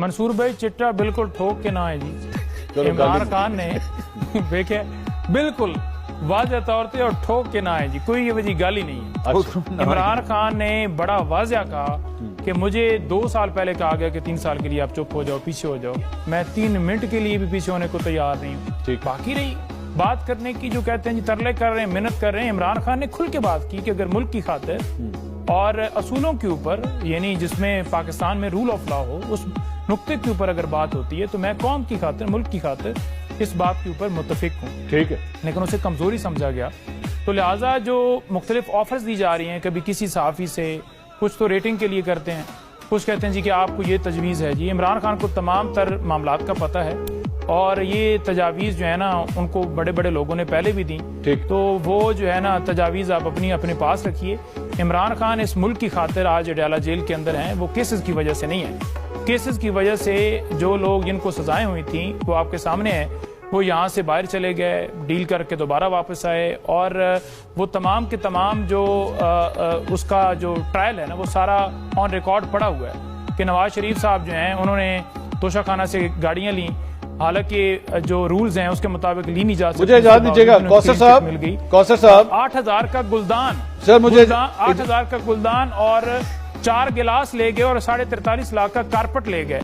मंसूर भाई चिट्टा बिल्कुल ठोक के ना है जी। इमरान खान ने देखे बिल्कुल वाज़ह तौर पे और ठोक के ना है जी, कोई ये वजह गाली नहीं है। अच्छा। इमरान खान ने बड़ा वाज़ह कहा कि मुझे 2 साल पहले कहा गया कि 3 साल के लिए आप चुप हो जाओ, पीछे हो जाओ, मैं 3 मिनट के लिए भी पीछे होने को तैयार नहीं हूँ। बाकी रही बात करने की, जो कहते हैं जी तरले कर रहे हैं, मेहनत कर रहे हैं, इमरान खान ने खुल के बात की कि अगर मुल्क की खातिर और असूलों के ऊपर, यानी जिसमें पाकिस्तान में रूल ऑफ लॉ हो, उस नुक्ते के ऊपर अगर बात होती है तो मैं कौम की खातिर, मुल्क की खातिर इस बात के ऊपर मुत्तफिक हूँ। ठीक है, लेकिन उसे कमजोरी समझा गया, तो लिहाजा जो मुख्तलिफ ऑफर्स दी जा रही हैं, कभी किसी सहाफ़ी से, कुछ तो रेटिंग के लिए करते हैं, कुछ कहते हैं जी कि आपको ये तजवीज़ है जी। इमरान खान को तमाम तर मामलात का पता है और ये तजावीज़ जो है ना उनको बड़े बड़े लोगों ने पहले भी दी, तो वो जो है ना तजावीज़ आप अपने पास रखिए। इमरान खान इस मुल्क की खातिर आज अडयाला जेल के अंदर हैं, वो केसेस की वजह से नहीं है। केसेस की वजह से जो लोग जिनको सजाएं हुई थी वो आपके सामने है, वो यहाँ से बाहर चले गए, डील करके दोबारा वापस आए, और वो तमाम के तमाम जो उसका जो ट्रायल है ना वो सारा ऑन रिकॉर्ड पड़ा हुआ है कि नवाज शरीफ साहब जो हैं उन्होंने तोशाखाना से गाड़ियाँ ली, हालांकि जो रूल्स हैं उसके मुताबिक ली नहीं जा सकती। मुझे इजाजत दीजिएगा कौसर साहब, मिल गई कौसर साहब 8,000 का गुलदान, सर मुझे 8,000 का गुलदान और 4 गिलास ले गए और 43.5 लाख का कारपेट ले गए।